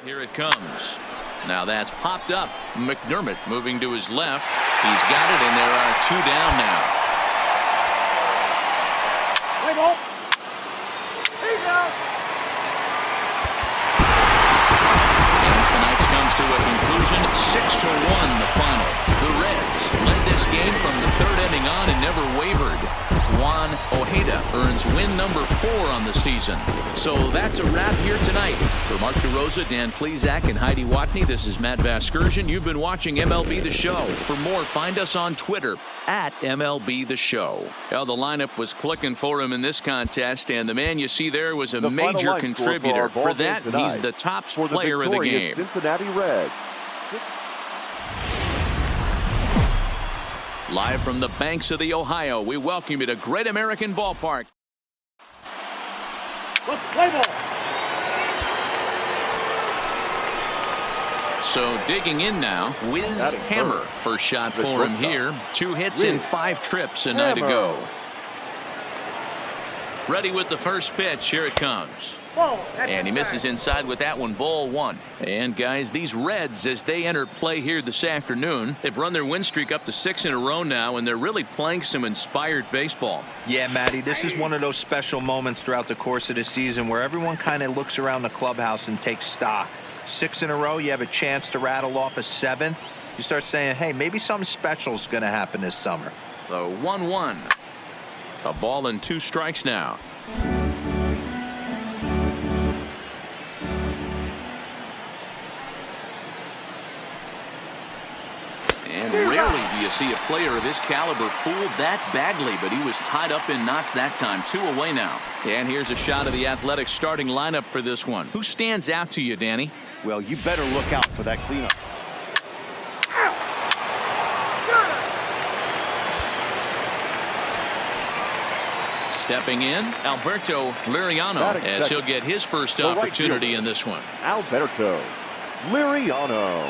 Here it comes. Now that's popped up. McDermott moving to his left. He's got it, and there are 2 down now. Play ball. Here you go. And tonight's comes to a conclusion. 6-1 the final. The Reds led this game from the 3rd inning on and never wavered. Juan Ojeda earns win number 4 on the season. So that's a wrap here tonight. For Mark DeRosa, Dan Plesac, and Heidi Watney, this is Matt Vasgersian. You've been watching MLB The Show. For more, find us on Twitter at MLB The Show. Well, the lineup was clicking for him in this contest, and the man you see there was a major contributor. For that, he's the top player of the game. Cincinnati Reds. Live from the banks of the Ohio, we welcome you to Great American Ballpark. Let's play ball. So digging in now, Wiz Hammer. First shot for him here. 2 hits in 5 trips and 9 to go. Ready with the first pitch. Here it comes. And he misses inside with that one. Ball 1. And guys, these Reds, as they enter play here this afternoon, they've run their win streak up to 6 in a row now, and they're really playing some inspired baseball. Yeah, Matty, this is one of those special moments throughout the course of the season where everyone kind of looks around the clubhouse and takes stock. 6 in a row, you have a chance to rattle off a 7th. You start saying, hey, maybe something special is going to happen this summer. So 1-1. A ball and 2 strikes now. And rarely do you see a player of his caliber fooled that badly, but he was tied up in knots that time. 2 away now. And here's a shot of the Athletics starting lineup for this one. Who stands out to you, Danny? Well, you better look out for that cleanup. Stepping in, Alberto Liriano, as he'll get his first opportunity in this one. Alberto Liriano.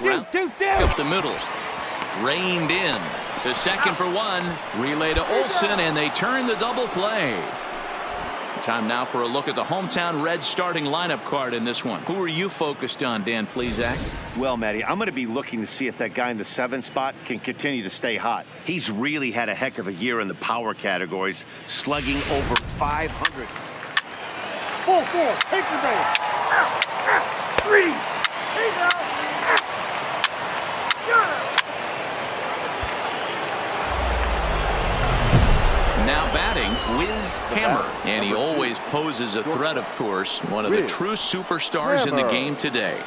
Up the middle. Reined in. To second for 1. Relay to Olsen, and they turn the double play. Time now for a look at the hometown Reds starting lineup card in this one. Who are you focused on, Dan Plesac? Well, Matty, I'm going to be looking to see if that guy in the 7th spot can continue to stay hot. He's really had a heck of a year in the power categories, slugging over 500. 4-4, take the base. 3. Here you go. Now batting, Wiz Hammer. And he always poses a threat, of course. One of the true superstars in the game today.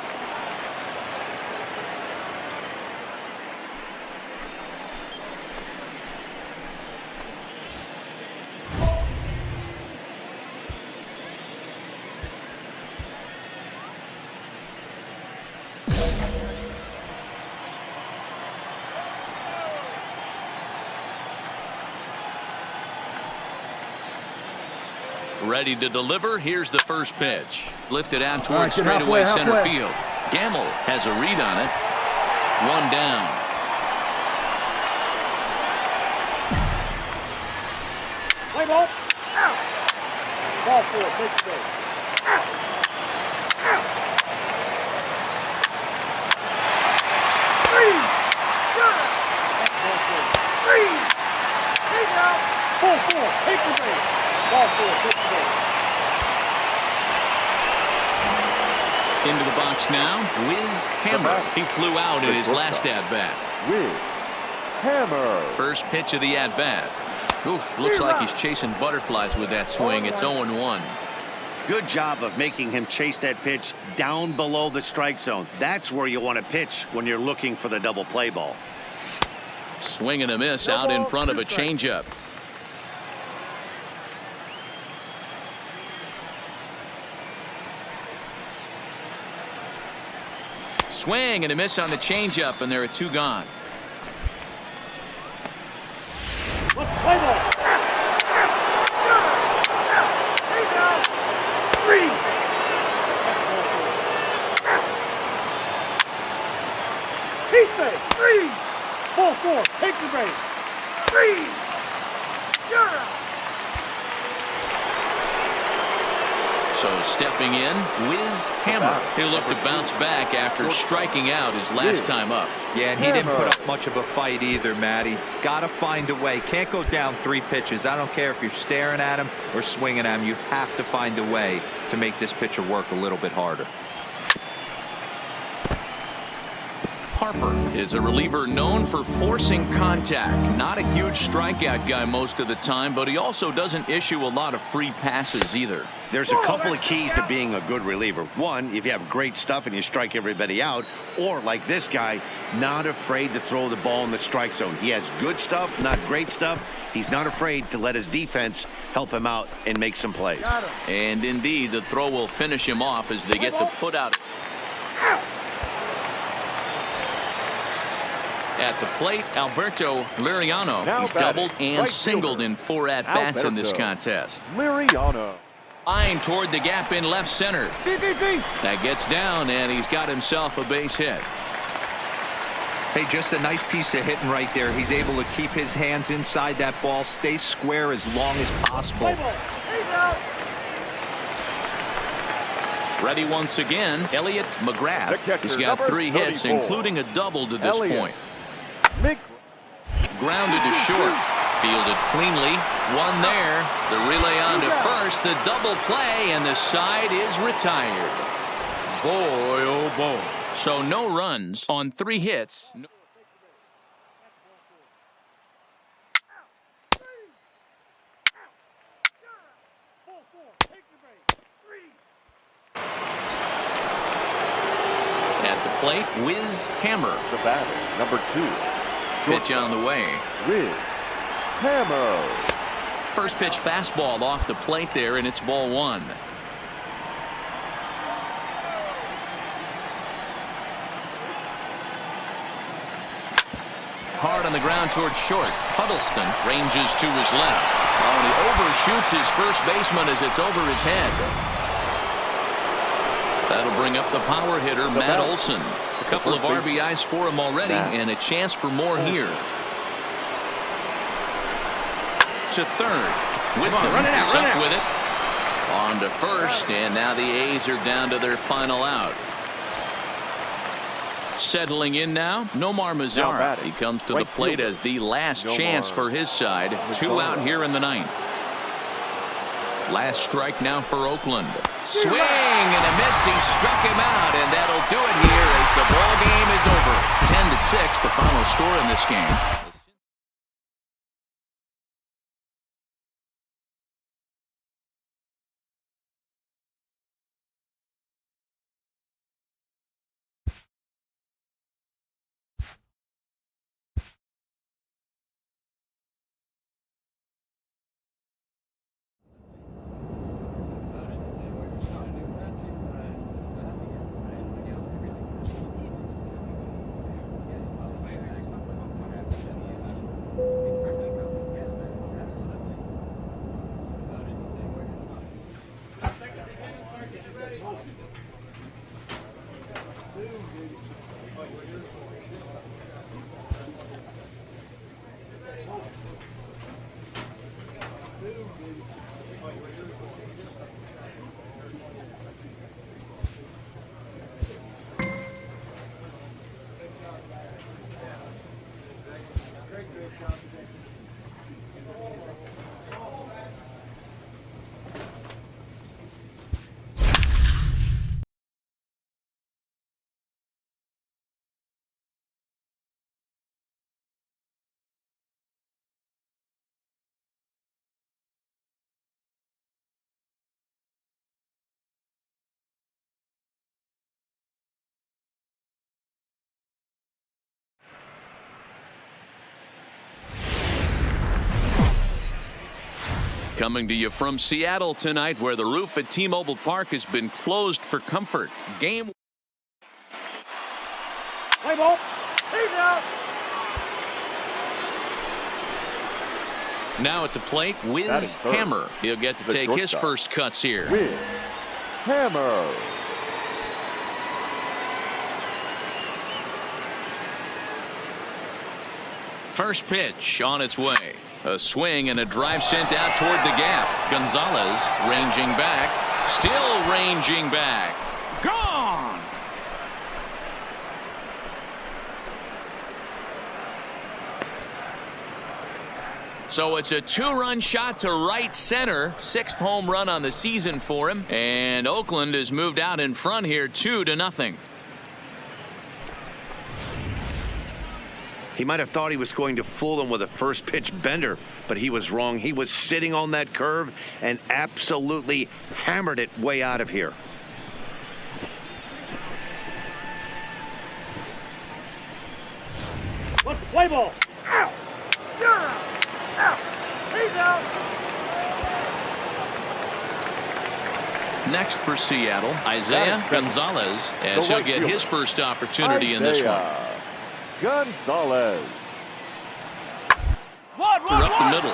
Ready to deliver. Here's the first pitch. Lifted out towards straightaway center field. Gamble has a read on it. 1 down. Play ball. Ball 4, take the base. 3. 3. Take out. 4-4, take the base. Ball 4, take the base. Into the box now, Wiz Hammer. He flew out in his last at-bat. Wiz Hammer. First pitch of the at-bat. Oof, looks like he's chasing butterflies with that swing. It's 0-1. Good job of making him chase that pitch down below the strike zone. That's where you want to pitch when you're looking for the double play ball. Swing and a miss out in front of a changeup. Swing and a miss on the changeup, and there are 2 gone. Let's play ball. 3. Heat base. 3. 4-4. Take the base. 3. So stepping in, Wiz Hammer. He'll look to bounce back after striking out his last time up. Yeah, and he didn't put up much of a fight either, Matty. Got to find a way. Can't go down 3 pitches. I don't care if you're staring at him or swinging at him. You have to find a way to make this pitcher work a little bit harder. Harper is a reliever known for forcing contact. Not a huge strikeout guy most of the time, but he also doesn't issue a lot of free passes either. There's a couple of keys to being a good reliever. One, if you have great stuff and you strike everybody out, or like this guy, not afraid to throw the ball in the strike zone. He has good stuff, not great stuff. He's not afraid to let his defense help him out and make some plays. And indeed, the throw will finish him off as they get the put out. At the plate, Alberto Liriano. He's doubled and singled in 4 at-bats in this contest. Liriano. Line toward the gap in left center. That gets down, and he's got himself a base hit. Hey, just a nice piece of hitting right there. He's able to keep his hands inside that ball, stay square as long as possible. Ready once again, Elliot McGrath. He's got 3 hits, including a double to this point. Grounded to short. Fielded cleanly. 1 there. The relay on to first. The double play, and the side is retired. Boy, oh boy. So no runs on 3 hits. At the plate, Wiz Hammer. The batter, number 2. Pitch on the way. Wiz Hammer. First pitch fastball off the plate there, and it's ball 1. Hard on the ground towards short. Huddleston ranges to his left. Oh, and he overshoots his first baseman as it's over his head. That'll bring up the power hitter, Matt Olson. A couple of RBIs for him already, and a chance for more here. To third. Wisdom is up with it. On to first, and now the A's are down to their final out. Settling in now, Nomar Mazara. He comes to the plate as the last chance for his side. 2 out here in the 9th. Last strike now for Oakland. Swing and a miss. He struck him out, and that'll do it here as the ball game is over. 10-6, the final score in this game. Coming to you from Seattle tonight, where the roof at T-Mobile Park has been closed for comfort. Game. Play ball. He's out. Now at the plate, Wiz Hammer. He'll get to take his first cuts here. Wiz Hammer. First pitch on its way. A swing and a drive sent out toward the gap. Gonzalez ranging back. Still ranging back. Gone. So it's a 2-run shot to right center. 6th home run on the season for him. And Oakland has moved out in front here 2-0. He might have thought he was going to fool him with a first pitch bender, but he was wrong. He was sitting on that curve and absolutely hammered it way out of here. What's the play ball? Out. You're out. Out. He's out. Next for Seattle, Isaiah Gonzalez, as he'll get his first opportunity in this one. Gonzalez. Up the middle.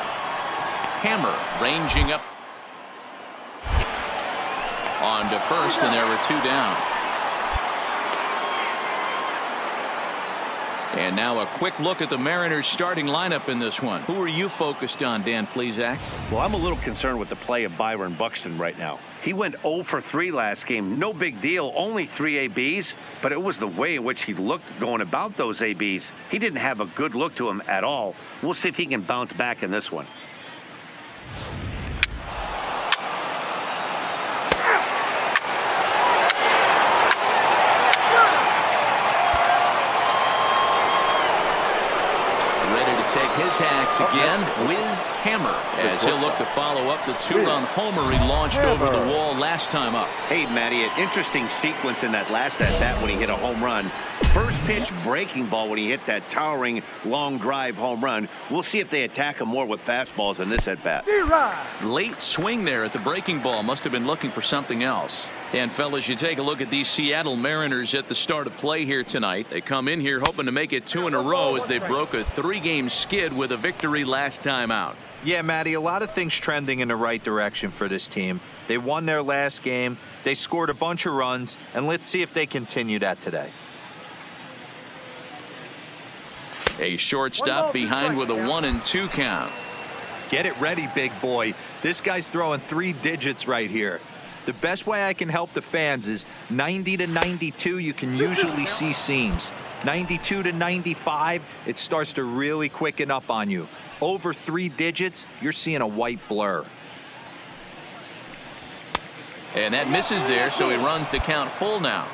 Hammer ranging up on to first, and there were 2 down. And now a quick look at the Mariners starting lineup in this one. Who are you focused on, Dan Plesac? Well, I'm a little concerned with the play of Byron Buxton right now. He went 0 for 3 last game. No big deal, only 3 ABs, but it was the way in which he looked going about those ABs. He didn't have a good look to him at all. We'll see if he can bounce back in this one. His hacks again. Whiz Hammer, as he'll look to follow up the 2-run homer he launched over the wall last time up. Hey, Matty, an interesting sequence in that last at-bat when he hit a home run. First pitch breaking ball when he hit that towering long drive home run. We'll see if they attack him more with fastballs in this at-bat. Late swing there at the breaking ball. Must have been looking for something else. And fellas, you take a look at these Seattle Mariners at the start of play here tonight. They come in here hoping to make it 2 in a row as they broke a 3-game skid with a victory last time out. Yeah, Matty, a lot of things trending in the right direction for this team. They won their last game. They scored a bunch of runs, and let's see if they continue that today. A shortstop behind with a 1-2 count. Get it ready, big boy. This guy's throwing 3 digits right here. The best way I can help the fans is 90 to 92, you can usually see seams. 92 to 95, it starts to really quicken up on you. Over 3 digits, you're seeing a white blur. And that misses there, so he runs the count full now.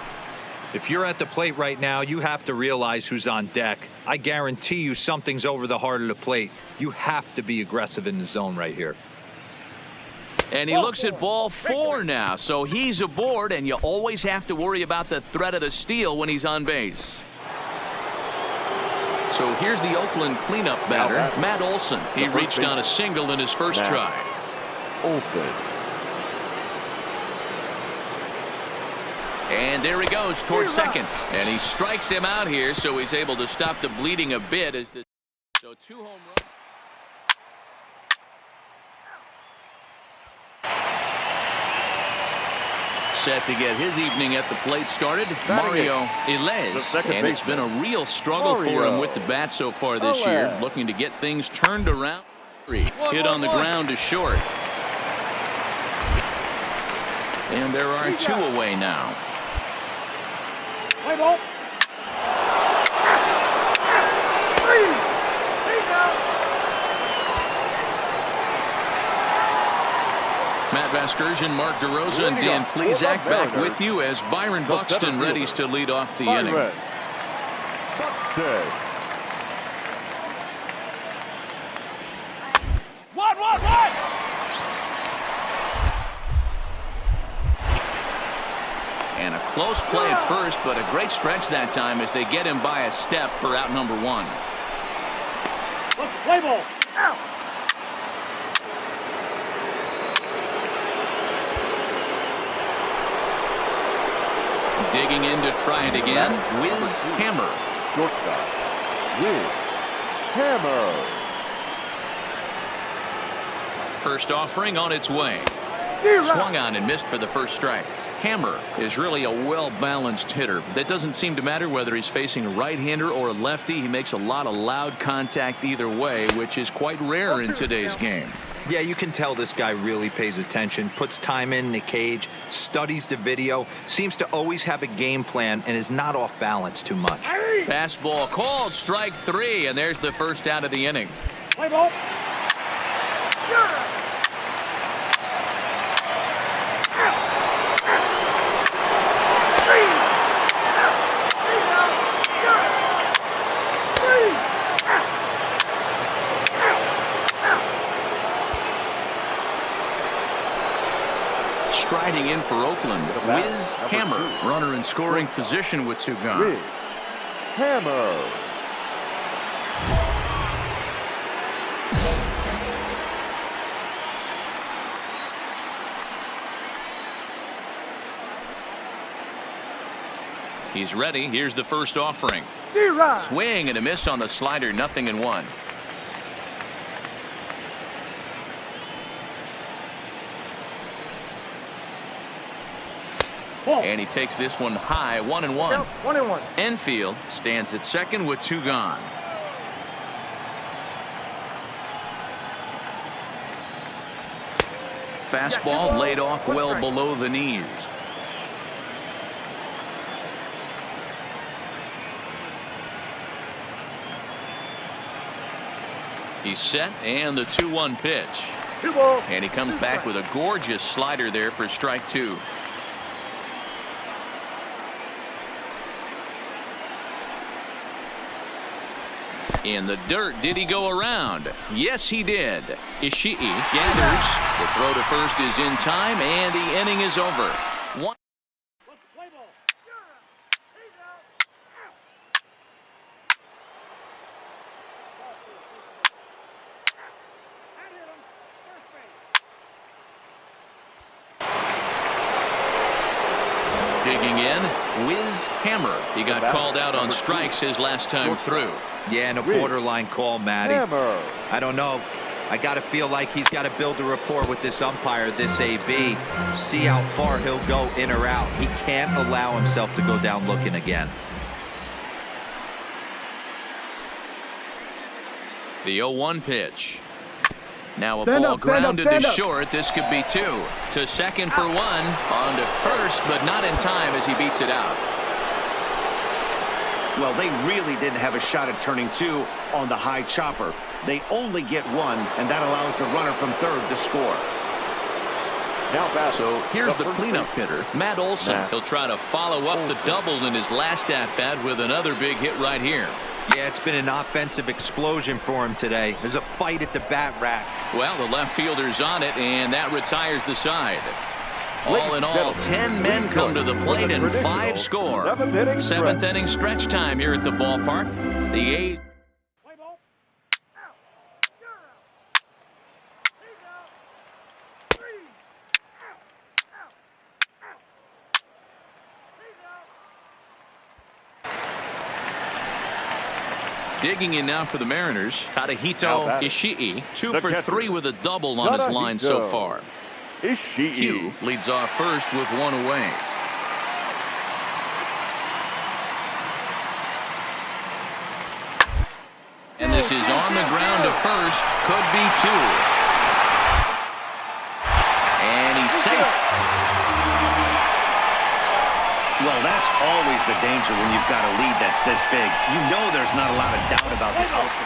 If you're at the plate right now, you have to realize who's on deck. I guarantee you something's over the heart of the plate. You have to be aggressive in the zone right here. And he looks at ball 4 now, so he's aboard, and you always have to worry about the threat of the steal when he's on base. So here's the Oakland cleanup batter, Matt Olson. He reached on a single in his first try. Olson. And there he goes towards second, and he strikes him out here, so he's able to stop the bleeding a bit. So 2 home runs. Set to get his evening at the plate started, Mario Elez, and it's been a real struggle for him with the bat so far this year, looking to get things turned around. Hit on the ground to short. And there are 2 away now. Play ball. Matt Vasgersian, Mark DeRosa, and Dan Plesac back with you as Byron Buxton readies to lead off the inning. What? And a close play at first, but a great stretch that time as they get him by a step for out number 1. Play ball. Out. Digging in to try it again. Whiz Hammer. Shortstop. Whiz Hammer. First offering on its way. Swung on and missed for the first strike. Hammer is really a well-balanced hitter. That doesn't seem to matter whether he's facing a right-hander or a lefty. He makes a lot of loud contact either way, which is quite rare in today's game. Yeah, you can tell this guy really pays attention, puts time in the cage, studies the video, seems to always have a game plan, and is not off balance too much. Fastball called, strike 3, and there's the first out of the inning. Play ball. Striding in for Oakland, Wiz Hammer, runner in scoring position with 2 gone. Wiz Hammer. He's ready. Here's the first offering. D-Rod. Swing and a miss on the slider, 0-1. And he takes this one high, 1-1. Yep, 1-1. Enfield stands at second with 2 gone. Fastball laid off well below the knees. He's set, and the 2-1 pitch. 2-ball. And he comes back with a gorgeous slider there for strike 2. In the dirt, did he go around? Yes, he did. Ishii gathers. The throw to first is in time, and the inning is over. One. Play ball. Digging in, Wiz Hammer. He got called out on strikes his last time through. Yeah, and a borderline call, Matty. Hammer. I don't know. I got to feel like he's got to build a rapport with this umpire, this AB. See how far he'll go in or out. He can't allow himself to go down looking again. The 0-1 pitch. Now a ball grounded to short. This could be 2. To second for 1. On to first, but not in time as he beats it out. Well, they really didn't have a shot at turning 2 on the high chopper. They only get 1, and that allows the runner from third to score. Now so here's the cleanup hitter, Matt Olson. He'll try to follow up the double in his last at-bat with another big hit right here. Yeah, it's been an offensive explosion for him today. There's a fight at the bat rack. Well, the left fielder's on it, and that retires the side. All in all, 10 men come to the plate and 5 score. 7th inning stretch time here at the ballpark. The A's. Digging in now for the Mariners, Tadahito Ishii, 2 for 3 with a double on his line so far. Hugh leads off first with 1 away. And this is on the ground to first. Could be 2. And he's safe. Well, that's always the danger when you've got a lead that's this big. You know there's not a lot of doubt about the outcome.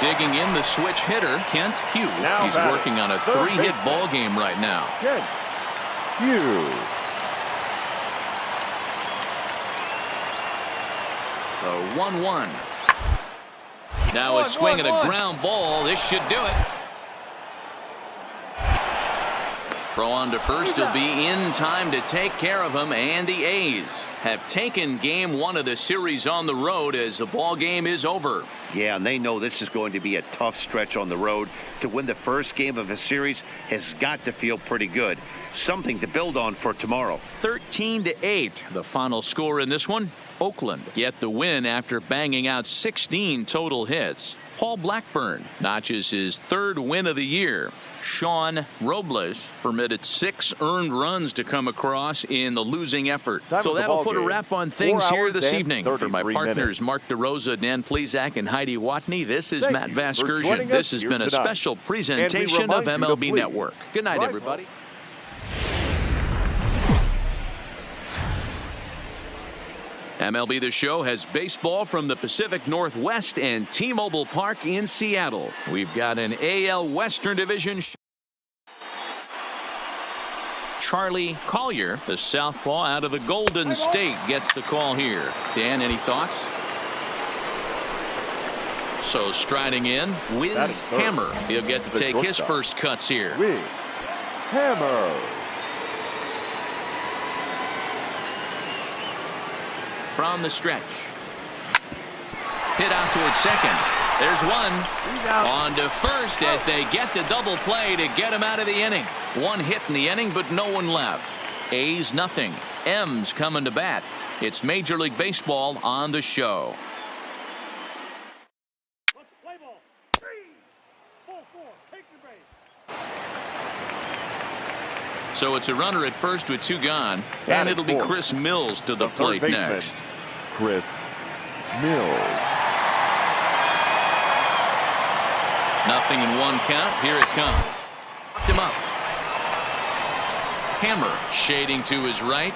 Digging in the switch hitter, Kent Hugh. He's working on a 3-hit ball game right now. Kent Hugh. The 1-1. Now a swing and a ground ball. This should do it. Throw on to first will be in time to take care of him, and the A's have taken game 1 of the series on the road as the ball game is over. Yeah, and they know this is going to be a tough stretch on the road. To win the first game of a series has got to feel pretty good. Something to build on for tomorrow. 13-8, the final score in this one. Oakland get the win after banging out 16 total hits. Paul Blackburn notches his 3rd win of the year. Sean Robles permitted 6 earned runs to come across in the losing effort. So that'll put a wrap on things here this evening. For my partners, Mark DeRosa, Dan Plezak, and Heidi Watney, this is Matt Vasgersian. This has been a special presentation of MLB Network. Good night, everybody. MLB The Show has baseball from the Pacific Northwest and T-Mobile Park in Seattle. We've got an AL Western Division. Charlie Collier, the southpaw out of the Golden State, gets the call here. Dan, any thoughts? So striding in, Wiz Hammer. He'll get to take his first cuts here. Wiz Hammer. From the stretch. Hit out toward second. There's one. On to first as they get the double play to get him out of the inning. 1 hit in the inning, but no one left. A's nothing. M's coming to bat. It's Major League Baseball on the show. Play ball. 3, 4, 4. Take your base. So it's a runner at first with 2 gone, and it'll be Chris Mills to the plate next. Chris Mills. Nothing in 1 count. Here it comes. Knocked him up. Hammer shading to his right,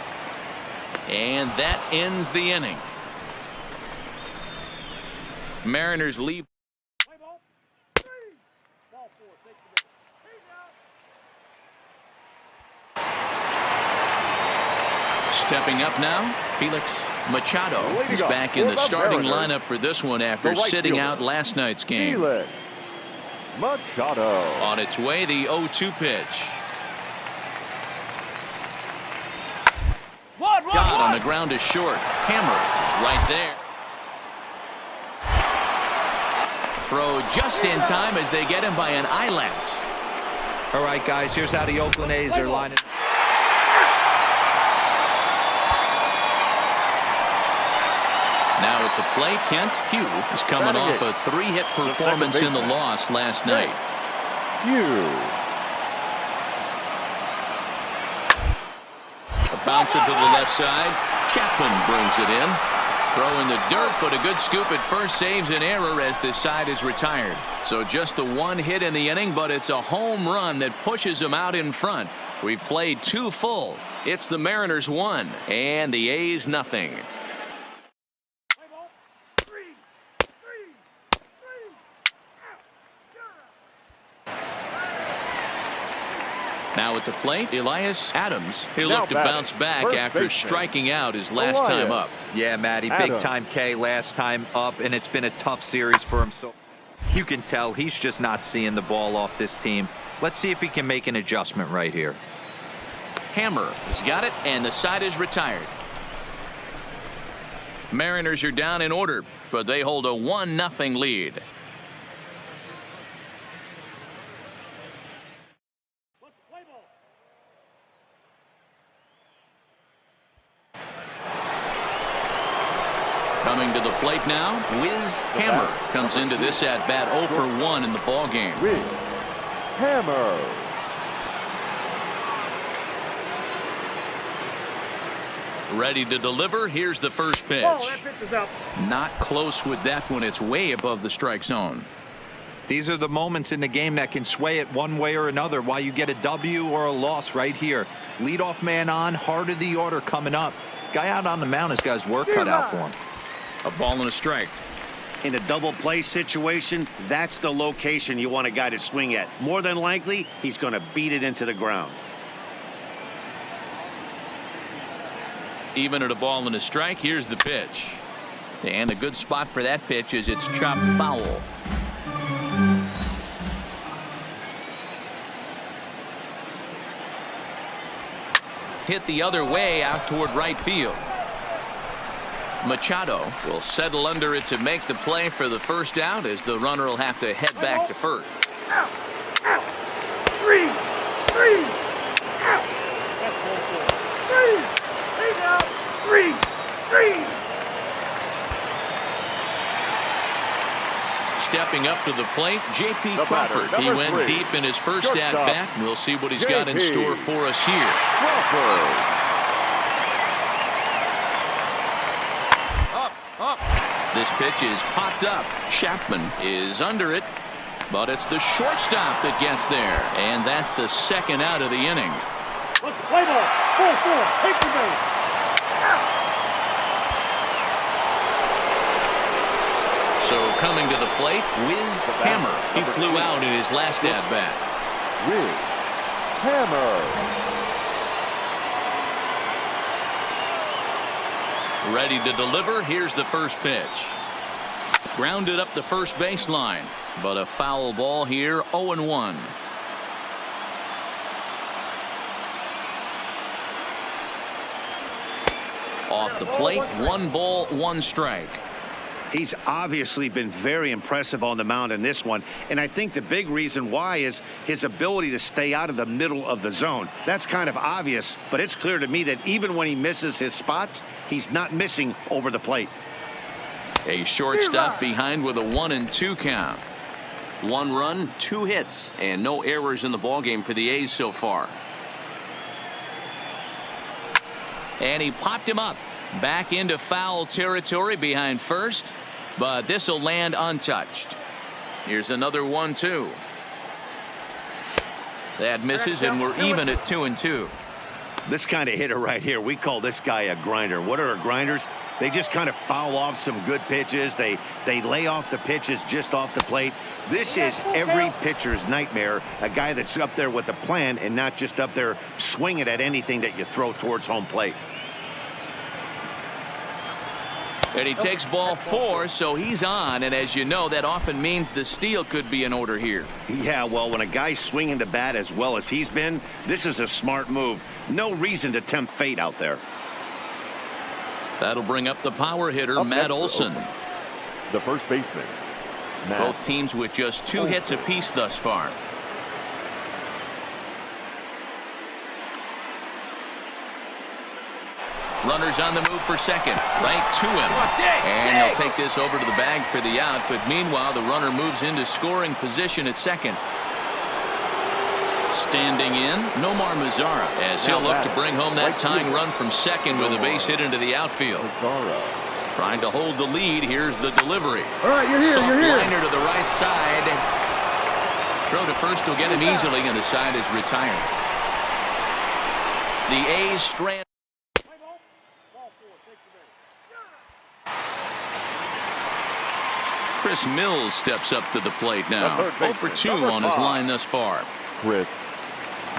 and that ends the inning. Mariners leave. Play ball. 3. Ball 4. Take your base. Stepping up now, Felix Machado is back in the starting lineup for this one after sitting out last night's game. Felix Machado. On its way, the 0-2 pitch. Got on the ground is short. Hammer is right there. Throw just in time as they get him by an eyelash. All right, guys, here's how the Oakland A's are lining. Now at the plate, Kent Hugh is coming off a 3-hit performance in the loss last night. A bouncer to the left side. Chapman brings it in. Throw in the dirt, but a good scoop at first saves an error as this side is retired. So just the 1 hit in the inning, but it's a home run that pushes him out in front. We've played 2 full. It's the Mariners 1 and the A's nothing. Now at the plate, Elias Adams. He'll look to bounce back after striking out his last time up. Yeah, Matty, big time K last time up, and it's been a tough series for him. So you can tell he's just not seeing the ball off this team. Let's see if he can make an adjustment right here. Hammer has got it, and the side is retired. Mariners are down in order, but they hold a 1-0 lead. Coming to the plate now, Wiz Hammer comes into this at bat 0 for 1 in the ball game. Wiz Hammer. Ready to deliver. Here's the first pitch. Not close with that one. It's way above the strike zone. These are the moments in the game that can sway it one way or another. Why you get a W or a loss right here. Leadoff man on, heart of the order coming up. Guy out on the mound has got his work cut out for him. A ball and a strike. In a double play situation, that's the location you want a guy to swing at. More than likely, he's going to beat it into the ground. Even at a ball and a strike, here's the pitch. And a good spot for that pitch is it's chopped foul. Hit the other way out toward right field. Machado will settle under it to make the play for the first out as the runner will have to head back to first. Out. 3. Out. That's 3. He's out. 3. Step stepping up to the plate, J.P. The batter, Crawford. He number went 3. deep in his first Shortstop, at-bat, and we'll see what he's got in J.P. store for us here. Crawford. Up. This pitch is popped up. Chapman is under it, but it's the shortstop that gets there, and that's the second out of the inning. Let's play ball. 4-4. Take the base. So coming to the plate, Wiz Hammer. He flew out in his last at-bat. Wiz Hammer. Ready to deliver. Here's the first pitch. Grounded up the first baseline, but a foul ball here, 0-1. Off the plate, 1 ball, 1 strike. He's obviously been very impressive on the mound in this one, and I think the big reason why is his ability to stay out of the middle of the zone. That's kind of obvious, but it's clear to me that even when he misses his spots, he's not missing over the plate. A shortstop behind with a 1-2 count. 1 run, 2 hits, and no errors in the ballgame for the A's so far. And he popped him up. Back into foul territory behind first, but this will land untouched. Here's another 1-2. That misses, and we're even at 2-2. This kind of hitter right here, we call this guy a grinder. What are grinders? They just kind of foul off some good pitches. They lay off the pitches just off the plate. This is every pitcher's nightmare, a guy that's up there with a plan and not just up there swinging at anything that you throw towards home plate. And he takes ball 4, so he's on, and as you know, that often means the steal could be in order here. Yeah, well, when a guy's swinging the bat as well as he's been, this is a smart move. No reason to tempt fate out there. That'll bring up the power hitter, Up Matt next, Olson. The first baseman, Matt. Both teams with just 2 hits apiece thus far. Runners on the move for second, right to him, and he'll take this over to the bag for the out, but meanwhile the runner moves into scoring position at second. Standing in, Nomar Mazara, as he'll look to bring home that tying run from second with a base hit into the outfield. Trying to hold the lead. Here's the delivery. All right, you're here. Soft You're here. liner to the right side. Throw to first will get him easily, and the side is retired. The A's strand. Chris Mills steps up to the plate now. 0 for 2 on his line thus far. Chris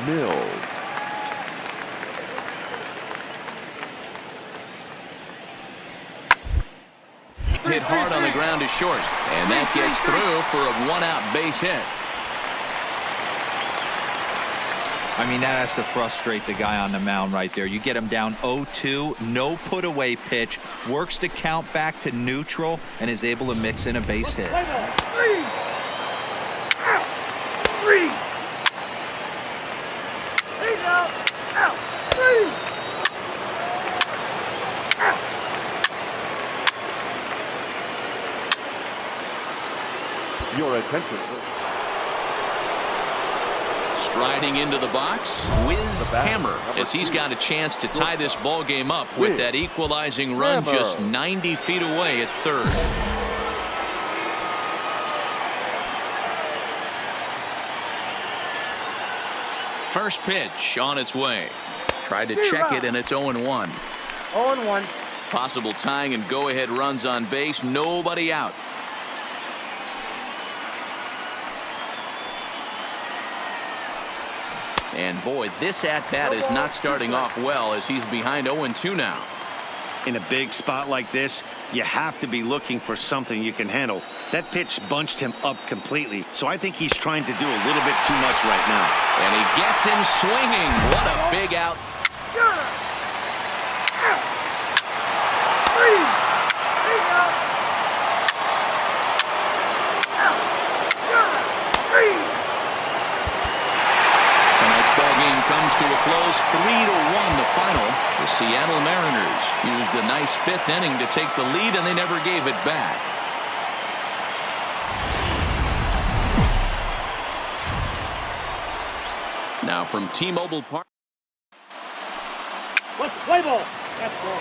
Mills. Hit hard on the ground to short, and that gets through for a 1-out base hit. I mean, that has to frustrate the guy on the mound right there. You get him down 0-2, no put away pitch, works the count back to neutral, and is able to mix in a base hit. Three. Out. 3. Your attention. Striding into the box, Wiz Hammer, as he's got a chance to tie this ball game up with that equalizing run just 90 feet away at third. First pitch on its way. Tried to check it, and it's 0-1. 0-1. Possible tying and go-ahead runs on base. Nobody out. And boy, this at-bat is not starting off well as he's behind 0-2 now. In a big spot like this, you have to be looking for something you can handle. That pitch bunched him up completely, so I think he's trying to do a little bit too much right now. And he gets him swinging. What a big out. Tonight's ball game comes to a close, 3-1 the final. The Seattle Mariners used a nice 5th inning to take the lead, and they never gave it back. Now from T-Mobile Park. Let's play ball. That's ball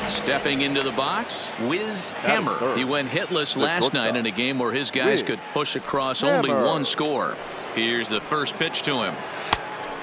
4. Stepping into the box, Wiz Hammer. He went hitless last night in a game where his guys could push across only one score. Here's the first pitch to him.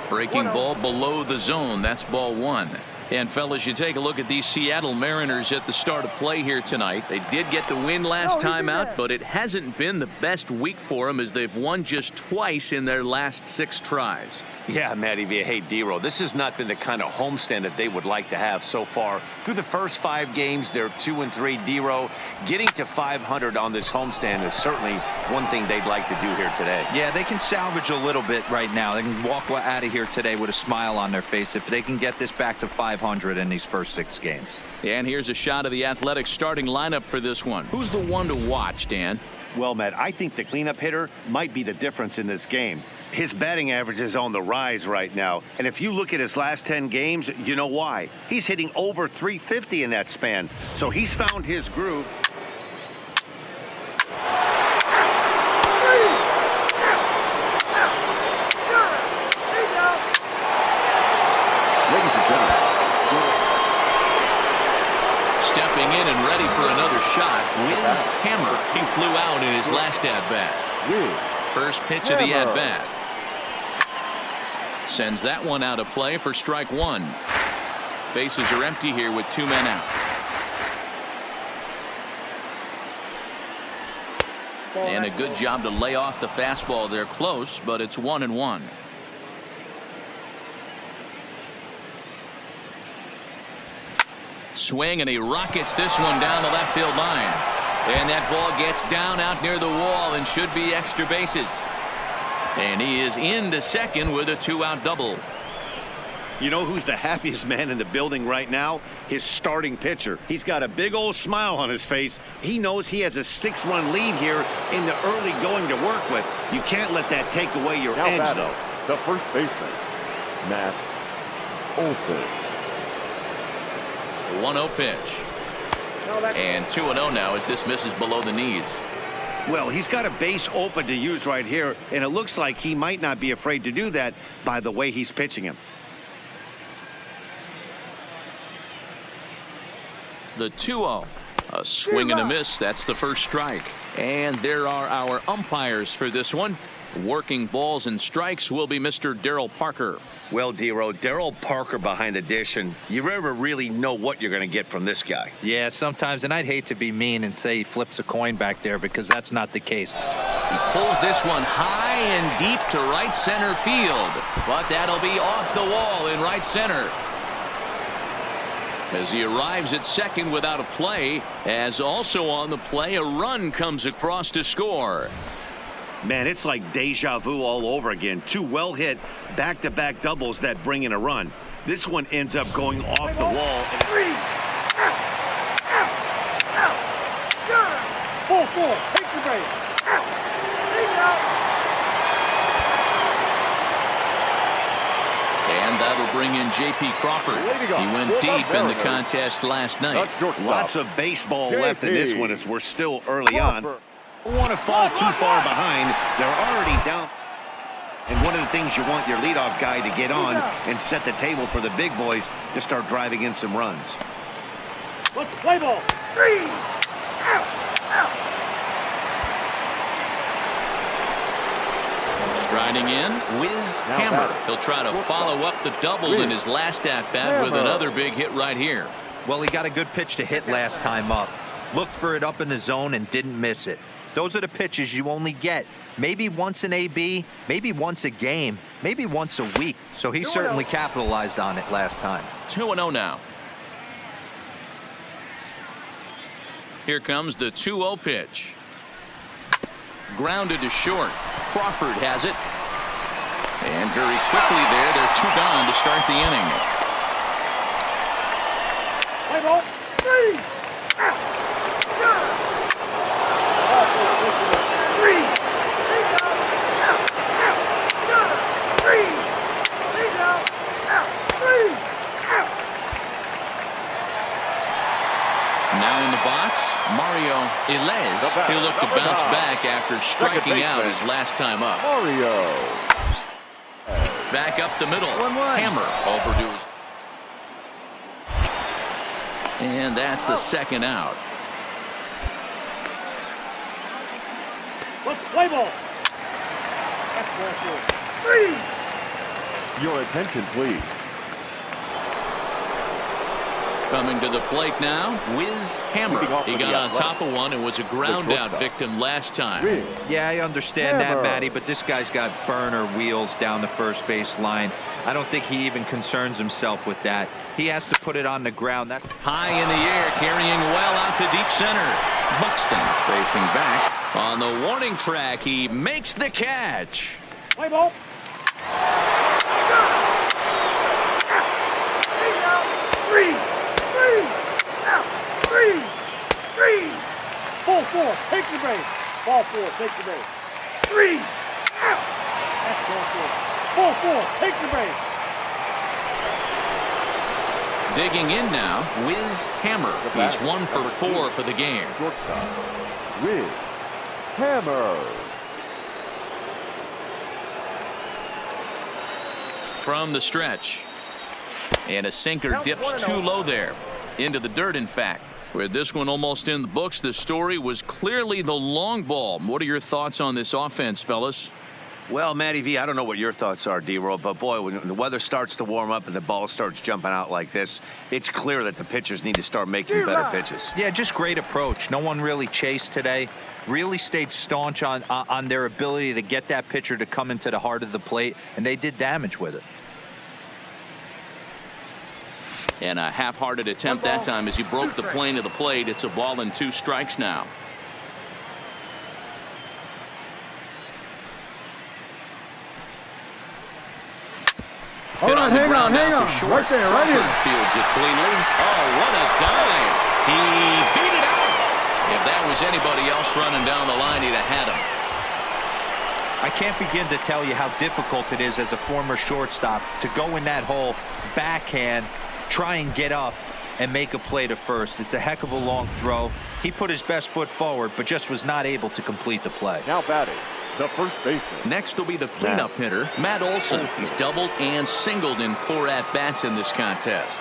Breaking ball below the zone. That's ball 1. And fellas, you take a look at these Seattle Mariners at the start of play here tonight. They did get the win last time out, but it hasn't been the best week for them as they've won just twice in their last 6 tries. Yeah, Matty V. Hey, D-Row, this has not been the kind of homestand that they would like to have so far. Through the first 5 games, they're 2-3. D-Row, getting to 500 on this homestand is certainly one thing they'd like to do here today. Yeah, they can salvage a little bit right now. They can walk out of here today with a smile on their face if they can get this back to 500 in these first 6 games. And here's a shot of the Athletics starting lineup for this one. Who's the one to watch, Dan? Well, Matt, I think the cleanup hitter might be the difference in this game. His batting average is on the rise right now. And if you look at his last 10 games, you know why. He's hitting over 350 in that span. So he's found his groove. Stepping in and ready for another shot, Wiz Hammer. He flew out in his last at-bat. First pitch of the at-bat. Sends that one out of play for strike 1. Bases are empty here with 2 men out. And a good job to lay off the fastball. They're close, but it's 1-1. Swing, and he rockets this one down the left field line. And that ball gets down out near the wall and should be extra bases. And he is into second with a 2-out double. You know who's the happiest man in the building right now? His starting pitcher. He's got a big old smile on his face. He knows he has a 6-run lead here in the early going to work with. You can't let that take away your edge, though. The first baseman, Matt Olson. 1-0 pitch. And 2-0 now as this misses below the knees. Well, he's got a base open to use right here, and it looks like he might not be afraid to do that by the way he's pitching him. The 2-0. A swing and a miss. That's the first strike. And there are our umpires for this one. Working balls and strikes will be Mr. Darryl Parker. Well, D-Row, Darryl Parker behind the dish, and you never really know what you're going to get from this guy. Yeah, sometimes, and I'd hate to be mean and say he flips a coin back there because that's not the case. He pulls this one high and deep to right center field, but that'll be off the wall in right center. As he arrives at second without a play, as also on the play, a run comes across to score. Man, it's like deja vu all over again. 2 well-hit back-to-back doubles that bring in a run. This one ends up going off the wall. 4-4. Take the base. And that'll bring in J.P. Crawford. He went deep in the contest last night. Lots of baseball left in this one as we're still early on. Don't want to fall too far behind. They're already down. And one of the things you want your leadoff guy to get on and set the table for the big boys to start driving in some runs. Let's play ball. 3. Striding in, Wiz Hammer. He'll try to follow up the double in his last at-bat with another big hit right here. Well, he got a good pitch to hit last time up. Looked for it up in the zone and didn't miss it. Those are the pitches you only get maybe once in AB, maybe once a game, maybe once a week. So he certainly capitalized on it last time. 2-0 now. Here comes the 2-0 pitch. Grounded to short. Crawford has it. And very quickly there, they're 2 gone to start the inning. Play ball. 3. Elias, he'll look to bounce back after striking out his last time up. Mario. Back up the middle. Hammer overdue. And that's the second out. Let's play ball. That's ball four. 3. Your attention, please. Coming to the plate now, Wiz Hammer. He got on top of one and was a ground out victim last time. Yeah, I understand that, Matty, but this guy's got burner wheels down the first base line. I don't think he even concerns himself with that. He has to put it on the ground. That high in the air, carrying well out to deep center. Buxton facing back. On the warning track, he makes the catch. Play ball. 3. 4. Take the base. Ball 4. Take the base. 3. Out. That's ball 4. 4. Take the base. Digging in now, Wiz Hammer. He's 1 for 4 for the game. Wiz Hammer. From the stretch. And a sinker dips too low there. Into the dirt, in fact. With this one almost in the books, the story was clearly the long ball. What are your thoughts on this offense, fellas? Well, Matty V, I don't know what your thoughts are, D-Roll, but boy, when the weather starts to warm up and the ball starts jumping out like this, it's clear that the pitchers need to start making better pitches. Yeah, just great approach. No one really chased today. Really stayed staunch on their ability to get that pitcher to come into the heart of the plate, and they did damage with it. And a half-hearted attempt that time as he broke the plane of the plate. It's a ball and 2 strikes now. Hang on. Right there, right here. Fields it cleanly. Oh, what a dive. He beat it out. If that was anybody else running down the line, he'd have had him. I can't begin to tell you how difficult it is as a former shortstop to go in that hole, backhand, try and get up and make a play to first. It's a heck of a long throw. He put his best foot forward, but just was not able to complete the play. Now batting, the first baseman. Next will be the cleanup hitter, Matt Olson. He's doubled and singled in 4 at-bats in this contest.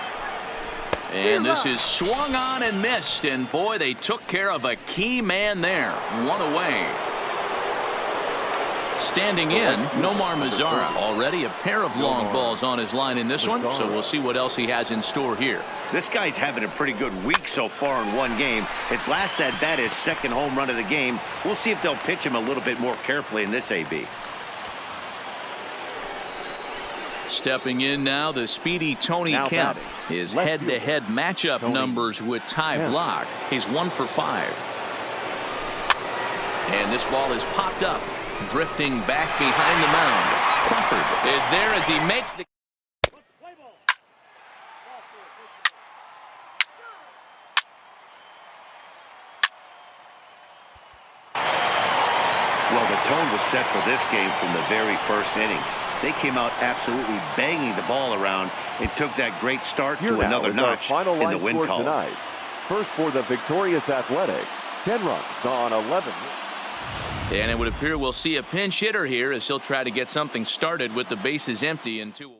And this is swung on and missed. And boy, they took care of a key man there. 1 away. Standing in, Nomar Mazara. Already a pair of long balls on his line in this one, so we'll see what else he has in store here. This guy's having a pretty good week so far in 1 game. His last at-bat is 2nd home run of the game. We'll see if they'll pitch him a little bit more carefully in this AB. Stepping in now, the speedy Tony Kemp. His head-to-head matchup numbers with Ty Block. He's 1 for 5. And this ball is popped up. Drifting back behind the mound. Crawford is there as he makes the... Well, the tone was set for this game from the very first inning. They came out absolutely banging the ball around and took that great start to another notch in the win column. Tonight. First for the victorious Athletics. 10 runs on 11. And it would appear we'll see a pinch hitter here as he'll try to get something started with the bases empty and 2 away.